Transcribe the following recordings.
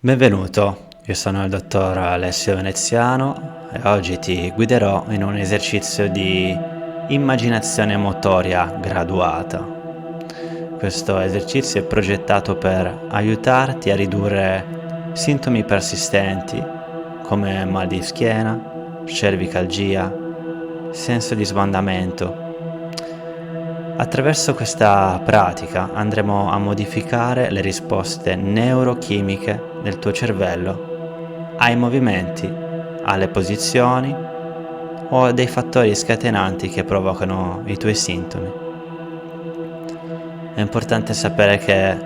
Benvenuto, io sono il dottor Alessio Veneziano e oggi ti guiderò in un esercizio di immaginazione motoria graduata. Questo esercizio è progettato per aiutarti a ridurre sintomi persistenti come mal di schiena, cervicalgia, senso di sbandamento. Attraverso questa pratica andremo a modificare le risposte neurochimiche del tuo cervello ai movimenti, alle posizioni o a dei fattori scatenanti che provocano i tuoi sintomi. È importante sapere che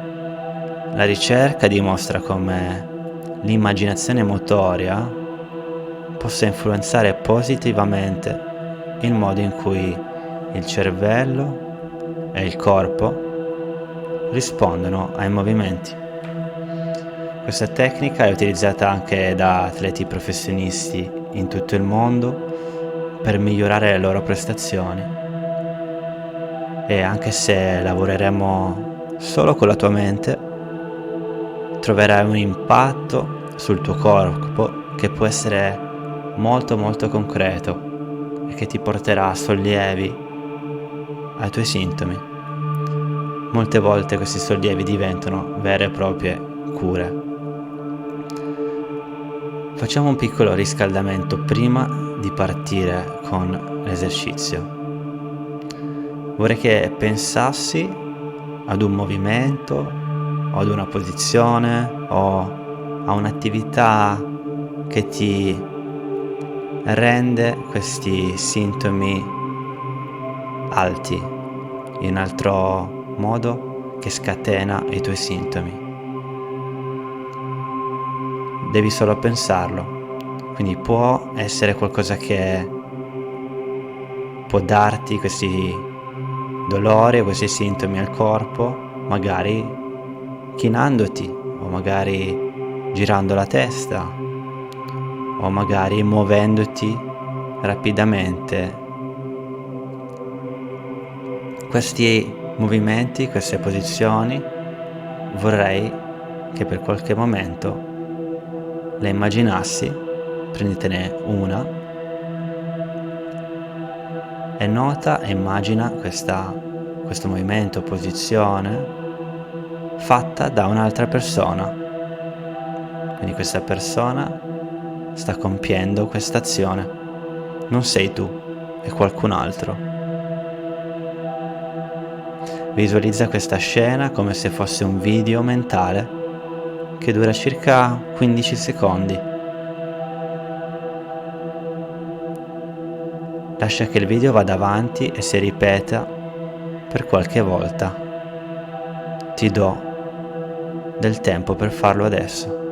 la ricerca dimostra come l'immaginazione motoria possa influenzare positivamente il modo in cui il cervello e il corpo rispondono ai movimenti. Questa tecnica è utilizzata anche da atleti professionisti in tutto il mondo per migliorare le loro prestazioni. E anche se lavoreremo solo con la tua mente, troverai un impatto sul tuo corpo che può essere molto concreto e che ti porterà sollievi ai tuoi sintomi. Molte volte questi sollievi diventano vere e proprie cure. Facciamo un piccolo riscaldamento prima di partire con l'esercizio. Vorrei che pensassi ad un movimento o ad una posizione o a un'attività che ti rende questi sintomi alti, in altro modo che scatena i tuoi sintomi. Devi solo pensarlo, quindi può essere qualcosa che può darti questi dolori o questi sintomi al corpo, magari chinandoti o magari girando la testa o magari muovendoti rapidamente. Questi movimenti, queste posizioni, vorrei che per qualche momento le immaginassi. Prenditene una e nota e immagina questo movimento, posizione fatta da un'altra persona. Quindi questa persona sta compiendo questa azione. Non sei tu, è qualcun altro. Visualizza questa scena come se fosse un video mentale che dura circa 15 secondi. Lascia che il video vada avanti e si ripeta per qualche volta. Ti do del tempo per farlo adesso.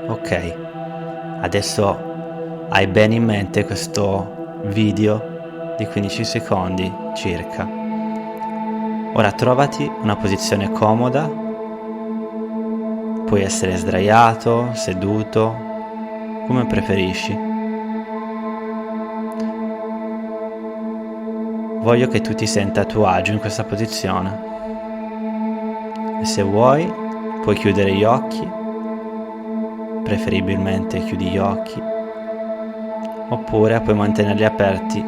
Ok, adesso hai bene in mente questo video di 15 secondi circa. Ora trovati una posizione comoda, puoi essere sdraiato, seduto, come preferisci. Voglio che tu ti senta a tuo agio in questa posizione e se vuoi puoi chiudere gli occhi, preferibilmente chiudi gli occhi, oppure puoi mantenerli aperti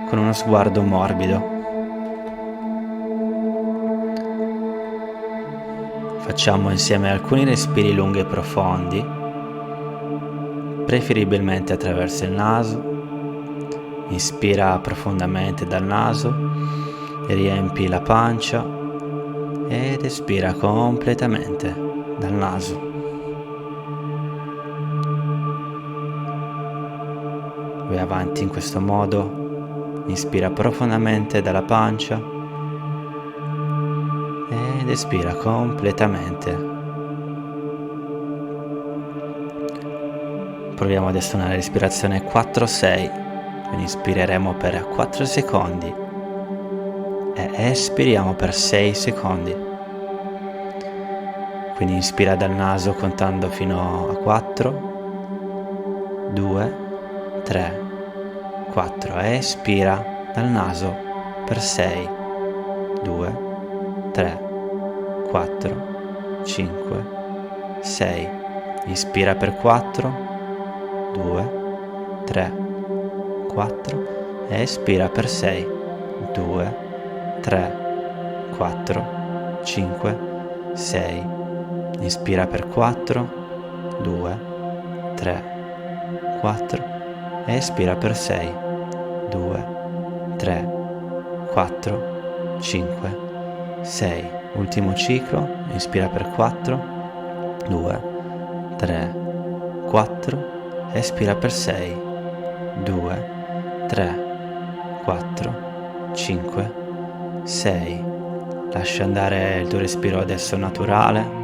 con uno sguardo morbido. Facciamo insieme alcuni respiri lunghi e profondi, preferibilmente attraverso il naso. Inspira profondamente dal naso, riempi la pancia ed espira completamente dal naso. Vai avanti in questo modo, inspira profondamente dalla pancia ed espira completamente. Proviamo adesso una respirazione 4-6, quindi inspireremo per 4 secondi e espiriamo per 6 secondi. Quindi inspira dal naso contando fino a 4, 2, 3, 4. Espira dal naso per 6, 2, 3, 4, 5, 6. Ispira per 4, 2, 3, 4. Espira per 6, 2, 3, 4, 5, 6. Inspira per 4, 2, 3, 4. Espira per 6, 2, 3, 4, 5, 6. Ultimo ciclo. Inspira per 4, 2, 3, 4. Espira per 6, 2, 3, 4, 5, 6. Lascia andare il tuo respiro adesso naturale.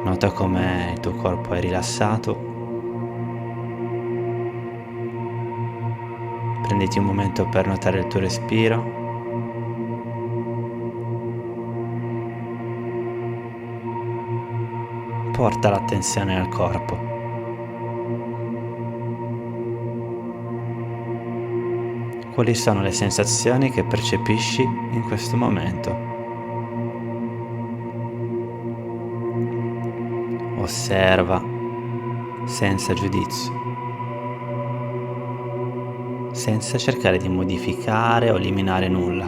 Nota come il tuo corpo è rilassato. Prenditi un momento per notare il tuo respiro. Porta l'attenzione al corpo. Quali sono le sensazioni che percepisci in questo momento? Osserva senza giudizio, senza cercare di modificare o eliminare nulla.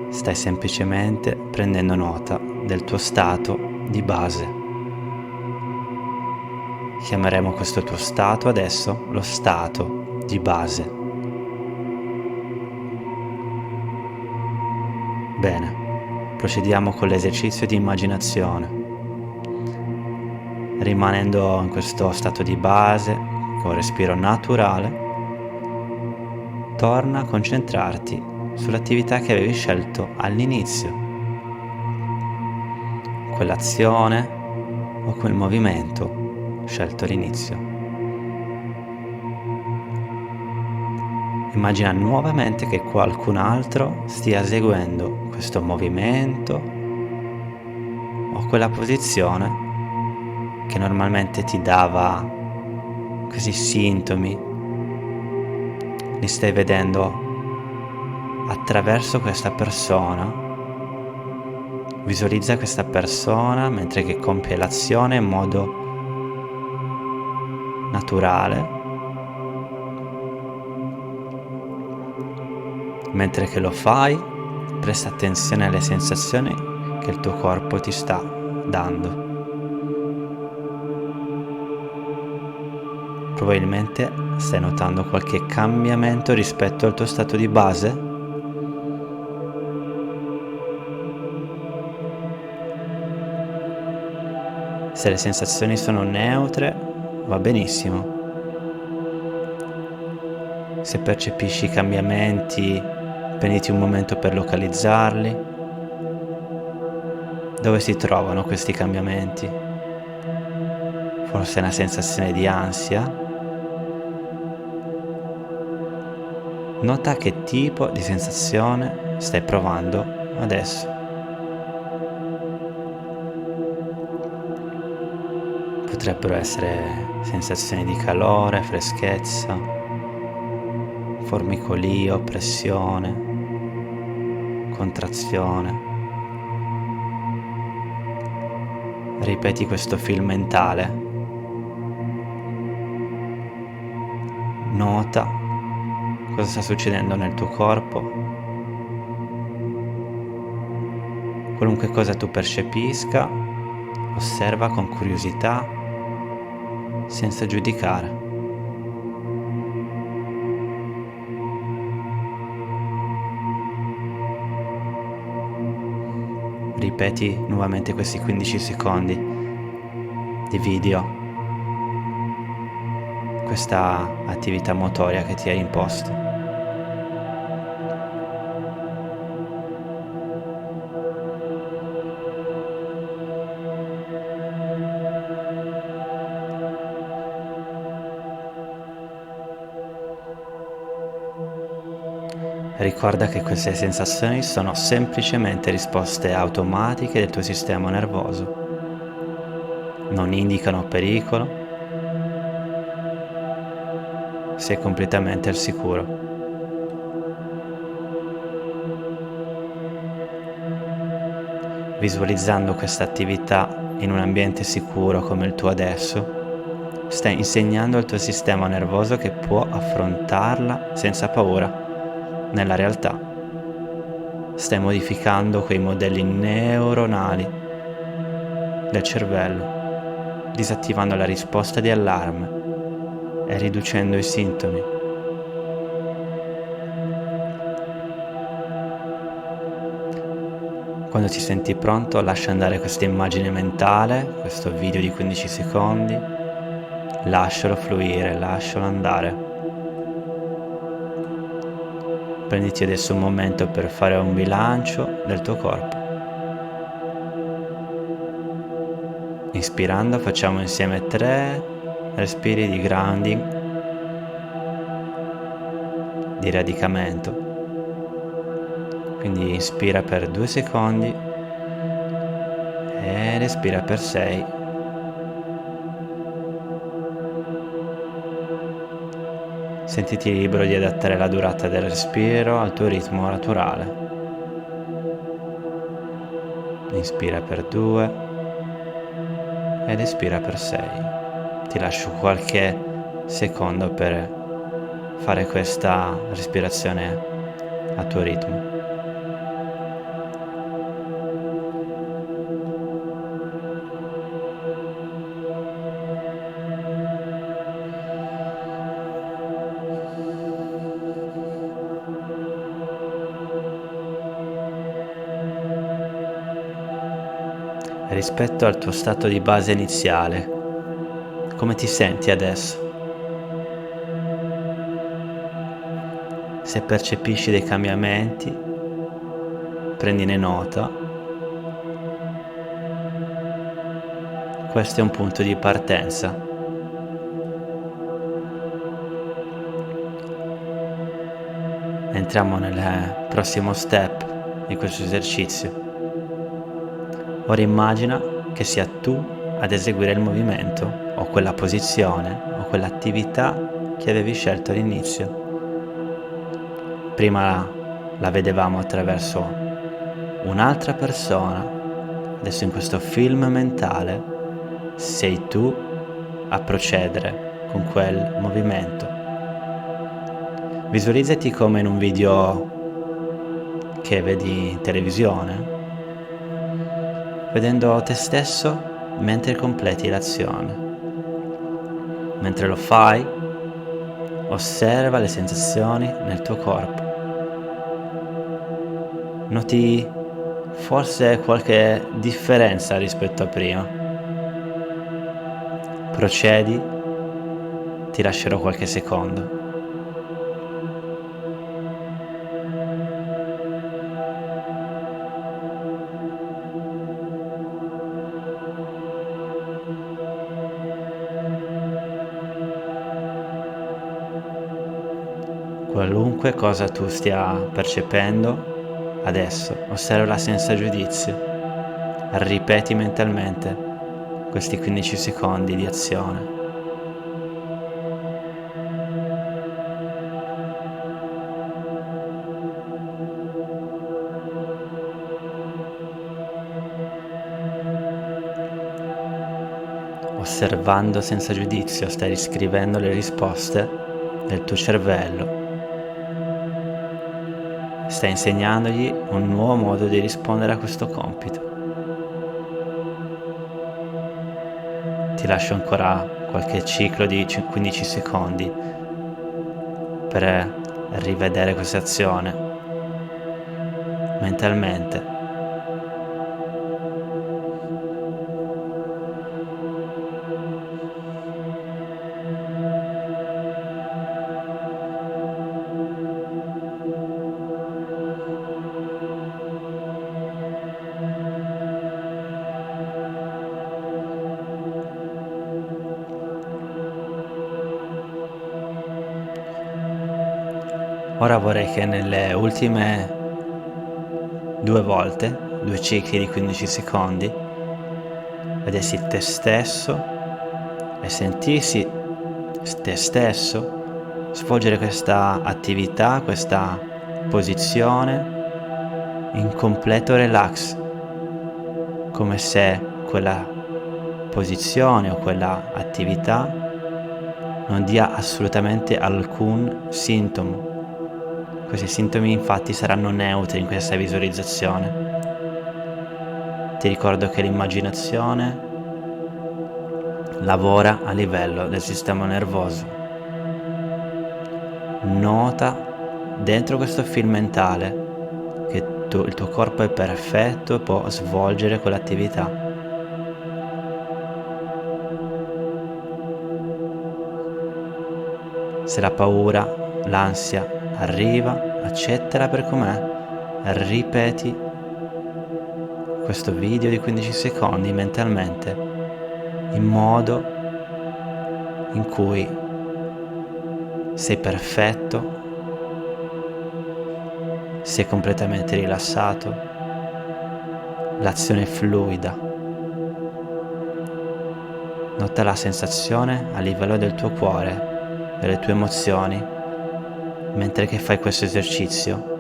Stai semplicemente prendendo nota del tuo stato di base. Chiameremo questo tuo stato adesso lo stato di base. Bene. Procediamo con l'esercizio di immaginazione. Rimanendo in questo stato di base, con respiro naturale, torna a concentrarti sull'attività che avevi scelto all'inizio. Quell'azione o quel movimento scelto all'inizio. Immagina nuovamente che qualcun altro stia eseguendo questo movimento o quella posizione che normalmente ti dava questi sintomi. Li stai vedendo attraverso questa persona. Visualizza questa persona mentre che compie l'azione in modo naturale. Mentre che lo fai, presta attenzione alle sensazioni che il tuo corpo ti sta dando. Probabilmente stai notando qualche cambiamento rispetto al tuo stato di base. Se le sensazioni sono neutre, va benissimo. Se percepisci cambiamenti, prenditi un momento per localizzarli. Dove si trovano questi cambiamenti? Forse una sensazione di ansia? Nota che tipo di sensazione stai provando adesso. Potrebbero essere sensazioni di calore, freschezza, formicolio, pressione, contrazione. Ripeti questo film mentale. Nota cosa sta succedendo nel tuo corpo. Qualunque cosa tu percepisca, osserva con curiosità, senza giudicare. Ripeti nuovamente questi 15 secondi di video, questa attività motoria che ti hai imposto. Ricorda che queste sensazioni sono semplicemente risposte automatiche del tuo sistema nervoso. non indicano pericolo, sei completamente al sicuro. Visualizzando questa attività in un ambiente sicuro come il tuo adesso, stai insegnando al tuo sistema nervoso che può affrontarla senza paura. Nella realtà, stai modificando quei modelli neuronali del cervello, disattivando la risposta di allarme e riducendo i sintomi. Quando ti senti pronto, lascia andare questa immagine mentale, questo video di 15 secondi, lascialo fluire, lascialo andare. Prenditi adesso un momento per fare un bilancio del tuo corpo. Inspirando facciamo insieme 3 respiri di grounding, di radicamento. Quindi inspira per 2 secondi ed espira per 6. Sentiti libero di adattare la durata del respiro al tuo ritmo naturale. Inspira per 2 ed espira per 6. Ti lascio qualche secondo per fare questa respirazione a tuo ritmo. Rispetto al tuo stato di base iniziale, come ti senti adesso? Se percepisci dei cambiamenti, prendine nota. Questo è un punto di partenza. Entriamo nel prossimo step di questo esercizio. Ora immagina che sia tu ad eseguire il movimento o quella posizione o quell'attività che avevi scelto all'inizio. Prima la vedevamo attraverso un'altra persona, adesso in questo film mentale sei tu a procedere con quel movimento. Visualizzati come in un video che vedi in televisione, vedendo te stesso mentre completi l'azione. Mentre lo fai, osserva le sensazioni nel tuo corpo. Noti forse qualche differenza rispetto a prima. Procedi, ti lascerò qualche secondo. Qualunque cosa tu stia percependo, adesso osservala senza giudizio. Ripeti mentalmente questi 15 secondi di azione. Osservando senza giudizio, stai riscrivendo le risposte del tuo cervello. Stai insegnandogli un nuovo modo di rispondere a questo compito. Ti lascio ancora qualche ciclo di 15 secondi per rivedere questa azione mentalmente. Ora vorrei che nelle ultime 2 volte, 2 cicli di 15 secondi, vedessi te stesso e sentirsi te stesso svolgere questa attività, questa posizione in completo relax, come se quella posizione o quella attività non dia assolutamente alcun sintomo. Questi sintomi infatti saranno neutri in questa visualizzazione. Ti ricordo che l'immaginazione lavora a livello del sistema nervoso. Nota dentro questo film mentale che il tuo corpo è perfetto e può svolgere quell'attività. Se la paura, l'ansia arriva, accettala per com'è, ripeti questo video di 15 secondi mentalmente in modo in cui sei perfetto, sei completamente rilassato, l'azione è fluida. Nota la sensazione a livello del tuo cuore, delle tue emozioni, mentre che fai questo esercizio.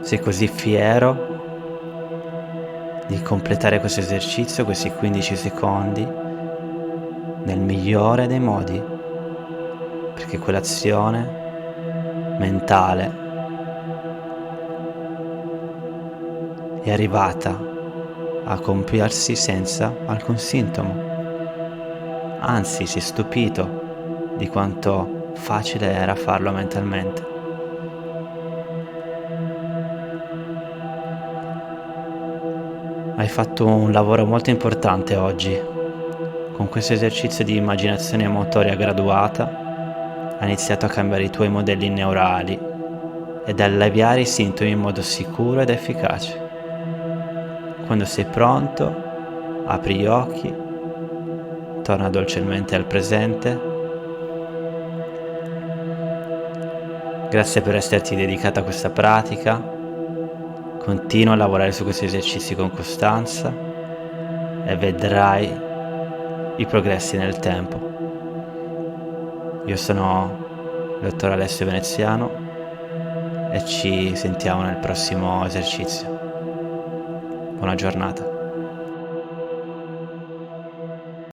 Sei così fiero di completare questo esercizio, questi 15 secondi, nel migliore dei modi, perché quell'azione mentale è arrivata a compiersi senza alcun sintomo. Anzi, sei stupito di quanto facile era farlo mentalmente. Hai fatto un lavoro molto importante oggi. Con questo esercizio di immaginazione motoria graduata hai iniziato a cambiare i tuoi modelli neurali ed alleviare i sintomi in modo sicuro ed efficace. Quando sei pronto, apri gli occhi, torna dolcemente al presente. Grazie per esserti dedicata a questa pratica. Continua a lavorare su questi esercizi con costanza e vedrai i progressi nel tempo. Io sono il dottor Alessio Veneziano e ci sentiamo nel prossimo esercizio. Buona giornata.